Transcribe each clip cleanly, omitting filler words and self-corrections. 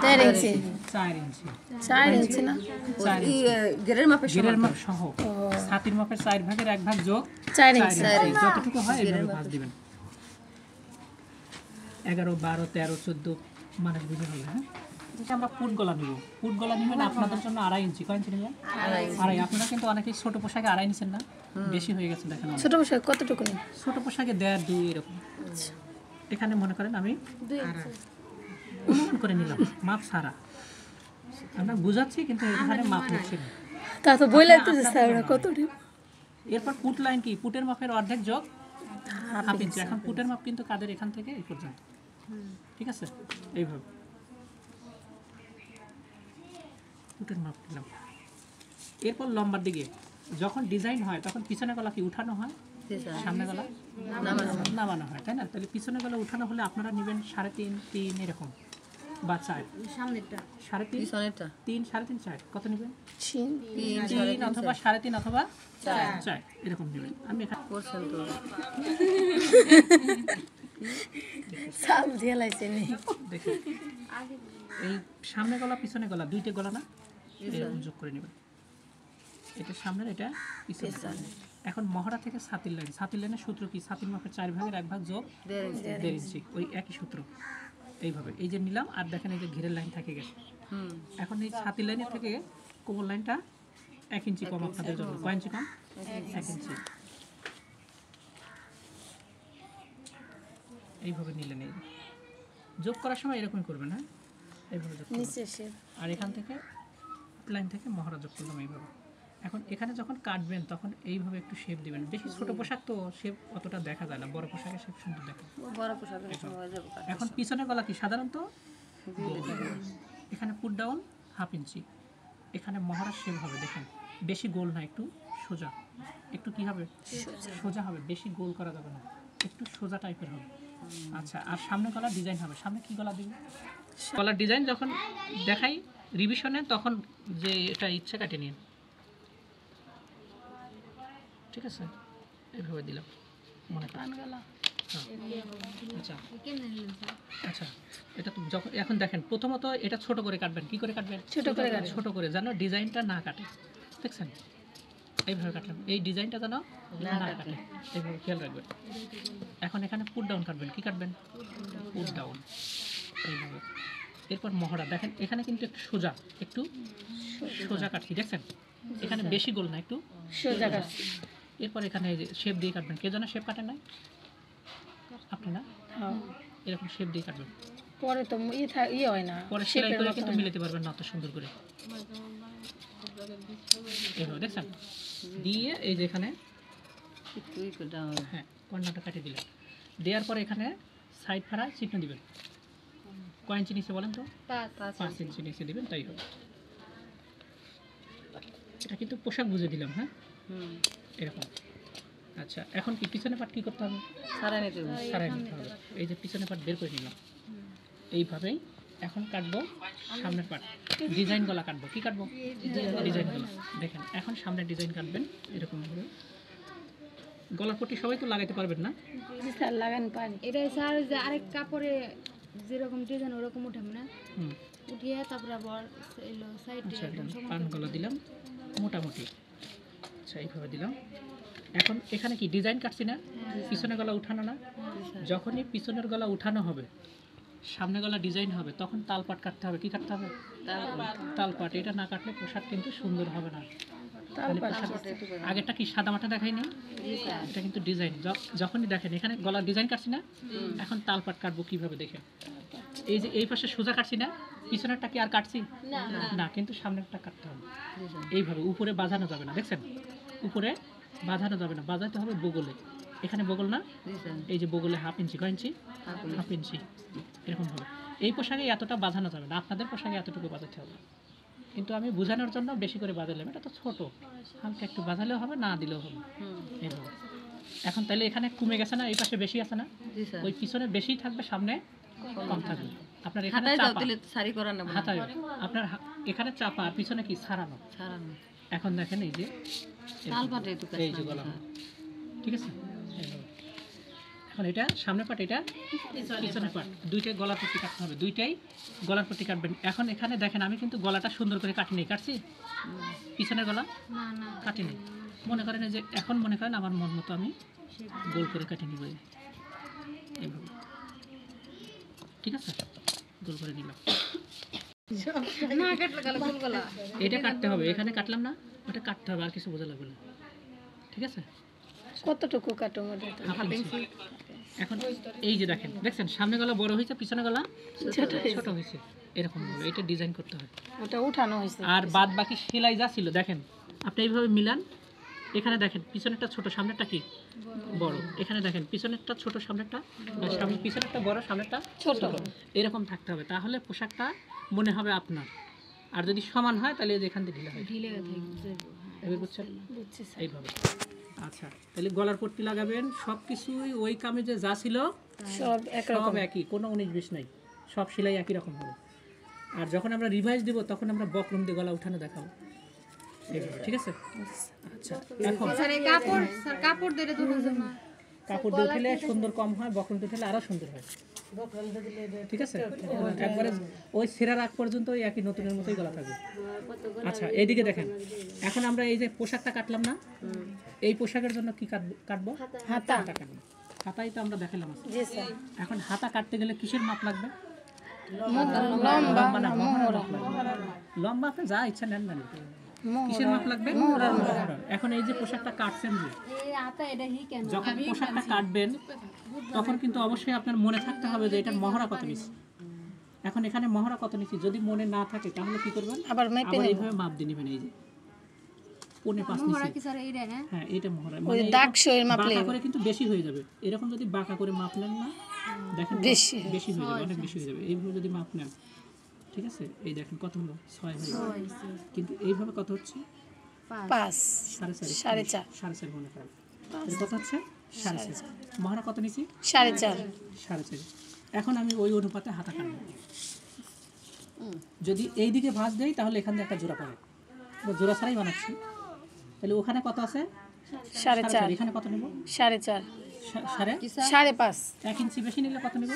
4 ইঞ্চি 4 ইঞ্চি 4 ইঞ্চি না গেরের মাপের গিরের মাপ সহ ছাতির মাপের 4 ভাগের 1 ভাগ যোগ 4 ইঞ্চি যতটুকু হয় এইভাবে ভাঁজ দিবেন 11 12 13 14 মানে বুঝে হবে। হ্যাঁ, এটা আমরা ফুট গলা নিব। ফুট গলা নেবেন আপনাদের জন্য 2.5 ইঞ্চি। কয় ইঞ্চি নেবেন? 2.5। আপনারা কিন্তু অনেকেই ছোট পোশাকে 2.5 নিছেন না, বেশি হয়ে গেছে দেখেন। ছোট পোশাক কতটুকু নেই? ছোট পোশাকে 1.5 2 এরকম। এখানে মনে করেন আমি 2 অনুমান করে নিলাম, মাপ ছাড়া। আমরা বুঝাচ্ছি কিন্তু এখানে মাপ নিচ্ছি না। তা তো বইলাইতে স্যার কত নেব। এরপর ফুট লাইন কি? ফুটের মাপের অর্ধেক যোগ হাফ ইঞ্চি। এখন ফুটের মাপ কিন্তু কাদের এখান থেকে এই পর্যন্ত, ঠিক আছে? এইভাবে ফুটের মাপ নিলাম। এরপর লম্বার দিকে যখন ডিজাইন হয় তখন পিছনে গলা কি উঠানো হয়, সামনে গলা নামানো হয়, তাই না? তাহলে পিছনে গলা উঠানো হলে আপনারা নেবেন 3.5 3 এরকম বা 4। সামনেরটা 3.5 পিছনেরটা 3 3.5 4 কত নেবেন? 3 অথবা 3.5 অথবা 4 এরকম নেবেন। আমি এখানে করছেন তো সাল দিয়ে লাইছে নি। দেখুন এই সামনে গলা পিছনে গলা দুইটা গলা না, এরকম যোগ করে নেবেন। এটা সামনের, এটা পিছনে। এখন মহড়া থেকে ছাতির লাইন। ছাতির লাইনের সূত্র কি? ছাতির মাপের 4 ভাগের 1 ভাগ যোগ 1.5 ইঞ্চি। ওই একই সূত্র এইভাবে এই যে নিলাম। আর দেখেন এই যে ঘিরের লাইন থেকে গেছে। এখন এই ছাতির লাইনের থেকে কোমর লাইনটা 1 ইঞ্চি কম আপনাদের জন্য। কয় ইঞ্চি কম? 1 ইঞ্চি। এইভাবে নিলেন। এই যোগ করার সময় এরকমই করবেন। হ্যাঁ, এইভাবে যোগ করবেন। আর এখান থেকে লাইন থেকে মহড়া যোগ করলাম এইভাবে। এখন এখানে যখন কাটবেন তখন এইভাবে একটু শেপ দিবেন। বেশি ছোট পোশাক তো শেপ অতটা দেখা যায় না, বড় পোশাকে শেপ সুন্দর দেখা। এখন পিছনের গলা কি? সাধারণত এখানে পুট ডাউন হাফ ইঞ্চি। এখানে মহড়ার শেপ হবে দেখেন, বেশি গোল না, একটু সোজা। একটু কি হবে? সোজা হবে, বেশি গোল করা যাবে না, একটু সোজা টাইপের হবে। আচ্ছা, আর সামনে গলা ডিজাইন হবে। সামনে কি গলা দিবে? গলার ডিজাইন যখন দেখাই রিভিশনে তখন যে এটা ইচ্ছে কাটে নিন, ঠিক আছে? এইভাবে দিলাম মনে করেন। আচ্ছা আচ্ছা, এটা তো যখন এখন দেখেন প্রথমত এটা ছোট করে কাটবেন। কি করে কাটবেন? ছোট করে, যেন ডিজাইনটা না কাটে। দেখছেন? এইভাবে কাটলাম, এই ডিজাইনটা যেন না কাটে, এইভাবে খেয়াল রাখবেন। এখন এখানে পুট ডাউন কাটবেন। কি কাটবেন? পুট ডাউন এইভাবে। এরপর মহড়া দেখেন এখানে কিন্তু একটু সোজা, একটু সোজা কাটছি। দেখছেন? এখানে বেশি গোল না, একটু সোজা কাটছি। এরপর এখানে শেপ দিয়ে কাটবেন। কে যেন শেপ কাটে নাই? আপনি না? এরকম শেপ দিয়ে কাটবেন। পরে তো ইয়ে হয় না, পরে সেলাই করে কিন্তু মিলাতে পারবেন না অত সুন্দর করে। এইভাবে দেখছেন? দিয়ে এই যে এখানে হ্যাঁ কর্নারটা কাটিয়ে দিলেন। দেওয়ার পরে এখানে সাইড ফাড়া চিহ্ন দিবেন। কয় ইঞ্চি নিচে বলেন তো? 5 ইঞ্চি নিচে দিবেন, তাই হবে। এটা কিন্তু পোশাক বুঝে দিলাম। হ্যাঁ, এরকম। আচ্ছা, এখন কি পিছনে পাট কি করতে হবে? সারাই নিতে হবে। এই যে পিছনে পাট বের করে নিলাম। এইভাবেই এখন কাটবো সামনের পাট। ডিজাইন গলা কাটবো। কি কাটবো? ডিজাইন গলা। দেখেন এখন সামনের ডিজাইন কাটবেন এরকম ভাবে। গলার পট্টি সবাই তো লাগাইতে পারবেন না? স্যার লাগান পারি। এটা স্যার যে আরেক কাপড়ে যেরকম ডিজাইন ওরকম উঠাম না, উঠিয়ে তারপরে আবার এলো সাইডে একদম পান গলা দিলাম মোটামুটি। আচ্ছা, এইভাবে দিলাম। এখন এখানে কি ডিজাইন কাটছি না? পিছনের গলা উঠানো না? যখনই পিছনের গলা উঠানো হবে, সামনে গলা ডিজাইন হবে, তখন তালপাট কাটতে হবে। কি কাটতে হবে? তালপাট। এটা না কাটলে পোশাক কিন্তু সুন্দর হবে না। আগেরটা কি সাদা মাটা দেখাই নেই? এটা কিন্তু ডিজাইন। যখনই দেখেন এখানে গলার ডিজাইন কাটছি না, এখন তালপাট কাটবো কিভাবে দেখেন। এই যে এই পাশে সোজা কাটছি না, পিছনেরটা কি আর কাটছি না, কিন্তু সামনেরটা কাটতে হবে এইভাবে। উপরে বাঁধানো যাবে না। দেখছেন? উপরে বাঁধানো যাবে না, বাঁধাতে হবে বগলে। এখানে বগল না, এই যে বগলে হাফ ইঞ্চি। কয় ইঞ্চি? Half inch. এরকম হবে। এই পোশাকে এতটা বাঁধানো যাবে না, আপনাদের পোশাকে এতটুকু বাঁধাতে হবে। কিন্তু আমি বোঝানোর জন্য বেশি করে বাঁধালাম। এটা তো ছোট, হালকা একটু বাঁধালেও হবে, না দিলেও হবে। এইভাবে। এখন তাহলে এখানে কমে গেছে না? এই পাশে বেশি আছে না? ওই পিছনে বেশি থাকবে, সামনে কম থাকবে। আপনার এখানে হাতায় আপনার এখানে চাপা, আর পিছনে কি ছাড়ানো। এখন দেখেন এই যে এই যে গলা, ঠিক আছে? এখন এটা সামনের পাট, এটা পিছনের পাট, দুইটাই গলার পট্টি কাটতে হবে, দুইটাই গলার পট্টি কাটবেন। এখন এখানে দেখেন আমি কিন্তু গলাটা সুন্দর করে কাটিনি, কাটছি পিছনের গলা না না কাটিনি। মনে করেন যে এখন মনে করেন আমার মন মতো আমি গোল করে কাটিয়ে নিব এইভাবে, ঠিক আছে? গোল করে নিলাম। না কাটলে গেল গোলগলা এটা কাটতে হবে, এখানে কাটলাম না, ওটা কাটতে হবে, আর কিছু বোঝা লাগবে না, ঠিক আছে? কতটুকু কাটো মোটা তো? Half inch. এখন এই যে দেখেন, দেখছেন সামনে গলা বড় হয়েছে, পিছনে গলা ছোট হয়েছে, এরকম ভাবে এটা ডিজাইন করতে হয়। ওটা উঠানো হয়েছে। আর বাদ বাকি সেলাই যা ছিল দেখেন, আপনি এইভাবে মিলান। এখানে দেখেন পিছনেরটা ছোট, সামনেরটা কি বড়। এখানে দেখেন পিছনেরটা ছোট, সামনেরটা সামনে, পিছনেরটা বড়, সামনেরটা ছোট, এরকম থাকতে হবে, তাহলে পোশাকটা মনে হবে আপনার। আর যদি সমান হয় তাহলে এখান থেকে ঢিলা হয়, ঢিলে থাকবে এবার বুঝছেন? বুঝছি স্যার। এইভাবে। আচ্ছা, তাহলে গলার পট্টি লাগাবেন, সব কিছুই ওই কামিজে যা ছিল সব একরকম। সব একই, কোনো 19-20 নাই, সব সেলাই একই রকম হবে। আর যখন আমরা রিভাইজ দিব তখন আমরা বক্রম দিয়ে গলা উঠানো দেখাবো, এইভাবে, ঠিক আছে? আচ্ছা, এখন স্যার এই কাপড়, স্যার কাপড় ধরে দুটো জমা কাপড় দিয়ে উঠলে সুন্দর কম হয়, বক্রম দিয়ে উঠলে আরও সুন্দর হয়, ঠিক আছে? একবারে ওই সেরার আগ পর্যন্ত ওই একই নতুনের মতোই গলা থাকবে। আচ্ছা, এইদিকে দেখেন, এখন আমরা এই যে পোশাকটা কাটলাম না, এই পোশাকের জন্য কি কাটবো? হাতা। হাতা কাটবো। হাতাই তো আমরা দেখালাম আজকে। জি স্যার। এখন হাতা কাটতে গেলে কিসের মাপ লাগবে? লম্বা না, মহড়ার মাপ লাগবে। লম্বা আপনি যা ইচ্ছা নেন না, কিসের মাপ লাগবে? মহড়ার। এখন এই যে পোশাকটা কাটছেন, যে এই আতা এটা হি কেন যখন পোশাকটা কাটবেন তখন কিন্তু অবশ্যই আপনার মনে থাকতে হবে যে এটার মহড়া কত নিচ্ছি। এখন এখানে মহড়া কত নিচ্ছি যদি মনে না থাকে তাহলে কি করবেন? আবার মেপে আবার নেব। এইভাবে মাপ দিয়ে নেবেন, এই যে 5.5 মোহরা নিচ্ছি। কি স্যার এইটা না হ্যাঁ, এইটা মহড়া। ওই মানে দাগ সইয়ের মাপলে বাঁকা করে কিন্তু বেশি হয়ে যাবে। এরকম যদি বাঁকা করে মাপ নেন না, দেখেন বেশি। বেশি হয়ে যাবে, অনেক বেশি হয়ে যাবে। এইভাবে যদি মাপ নেন, ঠিক আছে? এই দেখেন কত হলো, 6 হয়ে যাবে। কিন্তু এইভাবে কত হচ্ছে? 5 4.5 4.5 4.5 মনে করেন। তাহলে কত হচ্ছে? 4.5। মহড়া কত নিছি? 4.5 4.5। এখন আমি ওই অনুপাতে হাতা কাটবো। যদি এই দিকে ভাঁজ দেই তাহলে এখান থেকে একটা জোড়া পড়ে, জোড়া ছাড়াই বানাচ্ছি। তাহলে ওখানে কত আছে? 4.5 এখানে কত নেব? 4.5 সাড়ে 5.5 1 ইঞ্চি বেশি নিলে কত নেব?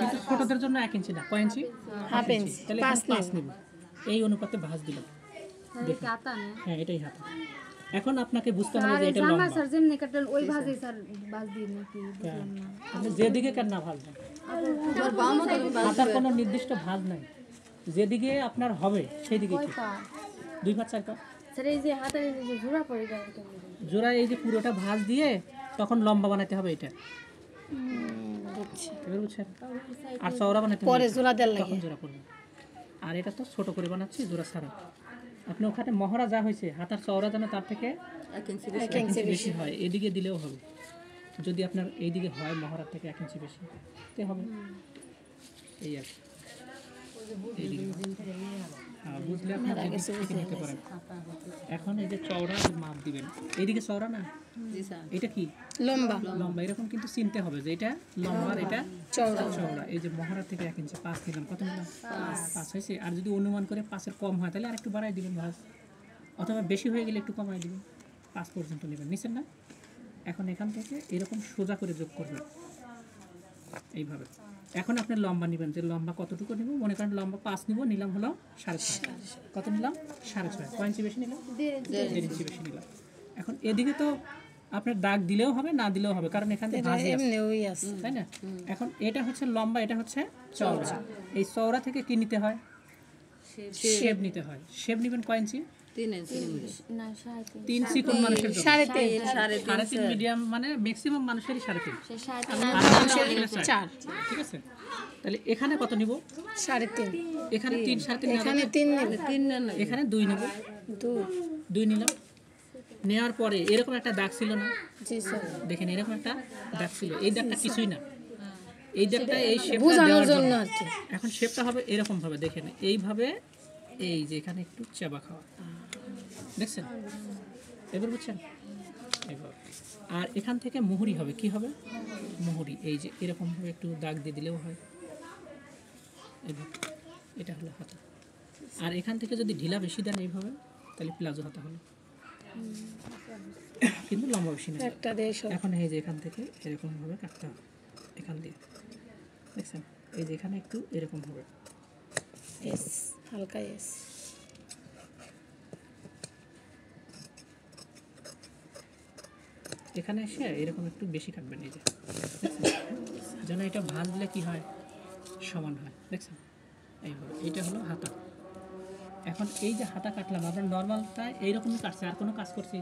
কিন্তু ছোটদের জন্য 1 ইঞ্চি না, কয় ইঞ্চি? হাফ ইঞ্চি তাহলে 5 নেব। এই অনুপাতে ভাঁজ দিলাম। এটা আতা না হ্যাঁ, এটাই হাতা। এখন আপনাকে বুঝতে হবে আর যে এই এটা জামা লম্বা। স্যার যেমনি কাটলেন ওই ভাজে স্যার বাজ দিই নাকি বুঝলাম না আপনি যেদিকে কেন না ভাঁজবেন, হাতার কোনো নির্দিষ্ট ভাঁজ নাই, যেদিকে আপনার হবে সেই দিকে 2 পা 4 পা স্যার এই যে হাতের এই যে জোড়া পড়ে গেল জোড়া, এই যে পুরোটা ভাঁজ দিয়ে তখন লম্বা বানাতে হবে এটা, বুঝছি। এবার বুঝছেন? আর চওড়া বানাতে হবে পরে জোড়া দেওয়ার তখন লাগে। জোড়া করবে। আর এটা তো ছোট করে বানাচ্ছি জোড়া ছাড়া। আপনি ওখানে মহড়া যা হয়েছে হাতার চওড়া যেন তার থেকে 1 1 ইঞ্চি ইঞ্চি বেশি হয়, এদিকে দিলেও হবে। যদি আপনার এইদিকে হয় মহড়ার থেকে 1 ইঞ্চি বেশি তে হবে, এই আর কি। এইদিকে হ্যাঁ, বুঝলে আপনি এদিক থেকে নিতে পারেন। এখন এই যে চওড়া মাপ দিবেন, এইদিকে চওড়া না, এটা কি লম্বা লম্বা, এরকম কিন্তু চিনতে হবে যে এটা লম্বা আর এটা চওড়া। চওড়া। এই যে মহড়া থেকে 1 ইঞ্চি 5 নিলাম, কত নিলাম? 5 হয়েছে। আর যদি অনুমান করে 5-এর কম হয় তাহলে আর একটু বাড়াই দিবেন ভাঁজ, অথবা বেশি হয়ে গেলে একটু কমাই দিবেন, 5 পর্যন্ত নেবেন, নিচ্ছেন না? এখন এখান থেকে এরকম সোজা করে যোগ করবেন এইভাবে। এখন আপনি লম্বা নেবেন, যে লম্বা কতটুকু নেব, মনে করেন লম্বা 5 নিব, নিলাম হলো 6.5। কত নিলাম? 6.5। কয় ইঞ্চি বেশি নিলাম? 1.5 ইঞ্চি বেশি নিলাম। এখন এদিকে তো আপনার দাগ দিলেও হবে, না দিলেও হবে, কারণ এখান থেকে ভাঁজ আছে, এমনি ওই আছে। তাই না? এখন এটা হচ্ছে লম্বা, এটা হচ্ছে চওড়া। এই চওড়া থেকে কি নিতে হয়? শেপ নিতে হয়। শেপ নেবেন কয় ইঞ্চি? 3 ইঞ্চি না সাড়ে 3 চিকন মানুষের জন্য 3.5 3.5 মিডিয়াম, মানে ম্যাক্সিমাম মানুষেরই 3.5। সে সাড়ে আর মানুষের 4 ঠিক আছে? তাহলে এখানে কত নিব? 3.5 এখানে 3 3.5 এখানে 3 নেব, 3 না এখানে 2 নেব, 2 নিলাম। নেওয়ার পরে এরকম একটা দাগ ছিল না, জি স্যার। দেখেন এরকম একটা দাগ ছিল, এই দাগটা কিছুই না, এই দাগটা এই শেপটা বোঝানোর দেওয়ার জন্য জন্য। আর কি। এখন শেপটা হবে এরকম ভাবে, দেখেন এইভাবে, এই যে এখানে একটু চাবা খাওয়া, দেখছেন? এবার বুঝছেন? এইভাবে। আর এখান থেকে মুহুরি হবে, কি হবে? মুহুরি এই যে এরকম ভাবে একটু দাগ দিয়ে দিলেও হয়, এইভাবে। এটা হলো হাতা। আর এখান থেকে যদি ঢিলা বেশি দেন এইভাবে, তাহলে প্লাজো হাতা হলো। কিন্তু লম্বা বেশি না। একটা দিয়ে সব এখন এই যে এখান থেকে এরকম ভাবে কাটতে হবে, এখান দিয়ে দেখছেন, এই যে এখানে একটু এরকম হবে, এস, হালকা এস। এখানে এসে এরকম একটু বেশি কাটবেন, এই যে যেন এটা ভাঁজ দিলে কি হয়, সমান হয়, দেখছেন এইভাবে। এইটা হলো হাতা। এখন এই যে হাতা কাটলাম, আমরা নর্মালটা এইরকমই কাটছি, আর কোনো কাজ করছি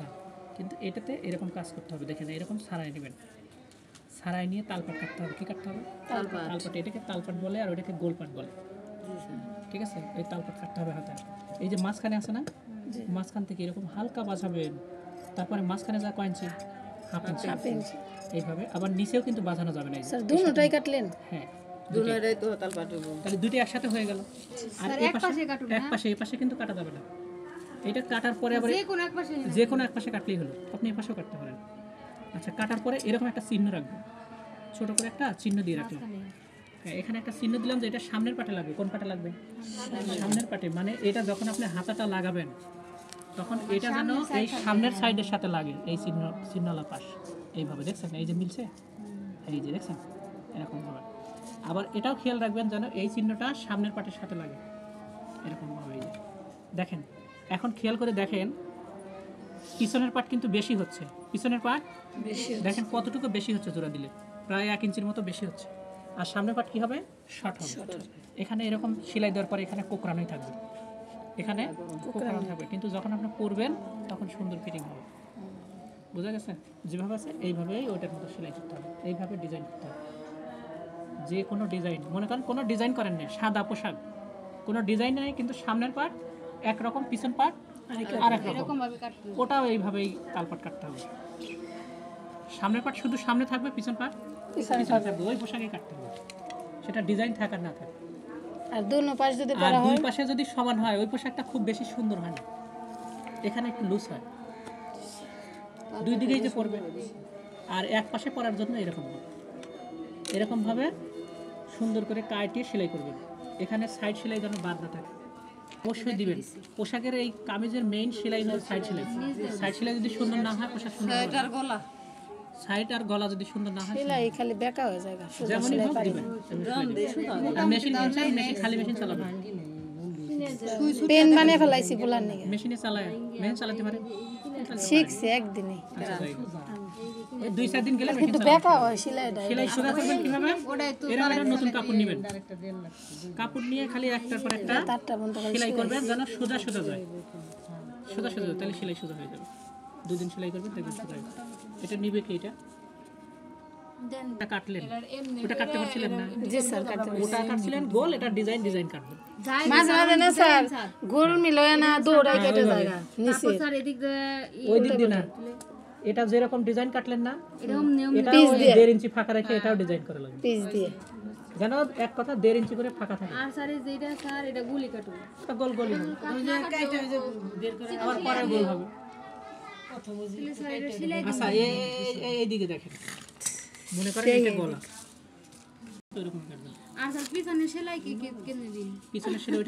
না, কিন্তু এটাতে এরকম কাজ করতে হবে। দেখেন এরকম ছাড়াই নেবেন, ছাড়াই নিয়ে তালপাট কাটতে হবে। কী কাটতে হবে? তালপাট। এটাকে তালপাট বলে আর ওইটাকে গোলপাট বলে, ঠিক আছে? এই তালপাট কাটতে হবে হাতে। এই যে মাঝখানে আছে না, মাঝখান থেকে এরকম হালকা বাঁধাবেন, তারপরে মাঝখানে যা কয়েঞ্চি হাফ ইঞ্চি এইভাবে। আবার নিচেও কিন্তু বাঁধানো যাবে না, স্যার দুটোটাই কাটলেন? হ্যাঁ, দুটোটাই তো তালপাট তাহলে দুটো একসাথে হয়ে গেল। আর এই পাশে এক পাশে, এই পাশে কিন্তু কাটা যাবে না। এটা কাটার পরে আবার যে কোনো এক পাশে কাটলেই হলো, আপনি এই পাশেও কাটতে পারেন। আচ্ছা, কাটার পরে এরকম একটা চিহ্ন রাখবেন, ছোট করে একটা চিহ্ন দিয়ে রাখলাম। হ্যাঁ, এখানে একটা চিহ্ন দিলাম যে এটা সামনের পাটে লাগবে। কোন পাটে লাগবে? সামনের পাটে। মানে এটা যখন আপনি হাতাটা লাগাবেন তখন এটা যেন এই সামনের সাইডের সাথে লাগে, এই চিহ্নলা পাশ এইভাবে, দেখছেন এই যে মিলছে, এই যে দেখছেন এরকমভাবে। আবার এটাও খেয়াল রাখবেন যেন এই চিহ্নটা সামনের পাটের সাথে লাগে, এরকমভাবে। এই যে দেখেন, এখন খেয়াল করে দেখেন পিছনের পাট কিন্তু বেশি হচ্ছে, পিছনের পাট বেশি দেখেন কতটুকু বেশি হচ্ছে, জোড়া দিলে প্রায় 1 ইঞ্চির মতো বেশি হচ্ছে। আর সামনের পাট কী হবে? শর্ট হবে। এখানে এরকম সেলাই দেওয়ার পরে এখানে কোকড়ানোই থাকবে, এখানে কোকড়ানো থাকবে, কিন্তু যখন আপনি পরবেন তখন সুন্দর ফিটিং হবে। বোঝা গেছে? যেভাবে আছে এইভাবেই ওইটার মতো সেলাই করতে হবে, এইভাবে ডিজাইন করতে হবে। যে কোনো ডিজাইন, মনে করেন কোনো ডিজাইন করেন না, সাদা পোশাক, কোনো ডিজাইন নেই, কিন্তু সামনের পাট একরকম, পিছন পাট আরেক রকম, ওটাও এইভাবেই তালপাট কাটতে হবে। সামনের পাট শুধু সামনে থাকবে, পিছন পাট পিছনে থাকবে, ওই পোশাকেই কাটতে হবে, সেটা ডিজাইন থাক আর না থাক। আর দুনো পাশ যদি আর করা দুই হয়, পাশে যদি সমান হয় ওই পোশাকটা খুব বেশি সুন্দর হয় না, এখানে একটু লুজ হয়, দুই দিকেই যে পরবে। আর এক পাশে পরার জন্য এরকমভাবে সুন্দর করে কাটিয়ে সেলাই করবেন। এখানে সাইড সেলাই যেন বাদ না থাকে, অবশ্যই দিবেন। পোশাকের এই কামিজের মেইন সেলাই হলো সাইড সেলাই। সাইড সেলাই যদি সুন্দর না হয় পোশাক সুন্দর হবে না। গলা সাইড আর গলা যদি সুন্দর না হয়, সেলাই খালি বেকা হয়ে যায়, সোজা যেমনই সেলাই হোক পারি দিবেন। না। মেশিন কিনছেন, খালি মেশিন চালাবেন, পেন বানিয়ে ফেলাইছি বলার নাকি, মেশিনে চালায়, মেশিন চালাতে পারেন। শিখছি একদিনে, আচ্ছা, যাই হোক। ওই 2-4 দিন গেলে মেশিন কিন্তু বেকা হয় সেলাইটা। সেলাই সোজা করবেন কিভাবে? এরকম একটা নতুন কাপড় নেবেন, কাপড় নিয়ে খালি একটার পর একটা তারটা বন্ধ করে সেলাই করবেন যেন সোজা সোজা যায়, সোজা সোজা যায়, তাহলে সেলাই সোজা হয়ে যাবে। 2 দিন সেলাই করবেন, দেখবেন সোজা হয়ে যাবে। এটা নিবে কি? এটা কাটলেন, ওটা কাটতে পারছিলেন না? জি স্যার, কাটতে ওটা কাটছিলেন গোল, এটা ডিজাইন কাটবেন। মাঝে মাঝে না স্যার, গোল মিলয় না, দৌড়াই কেটে জায়গা নিচে ওই দিক দিয়ে না, এটা যেরকম ডিজাইন কাটলেন না, এটা পিস দিয়ে 1.5 ইঞ্চি ফাঁকা রেখে এটাও ডিজাইন করা লাগবে, পিস দিয়ে, যেন এক কথা 1.5 ইঞ্চি করে ফাঁকা থাকে। আর স্যার যেটা স্যার এটা গুলি কাটু, এটা গোল গোলই হবে, আবার পরে গোল হবে। আচ্ছা, এইদিকে দেখেন, মনে করেন এটা গলা, এরকম কাটবেন। আর স্যার পিছনে সেলাই কি কেন দিন? পিছনে সেলাই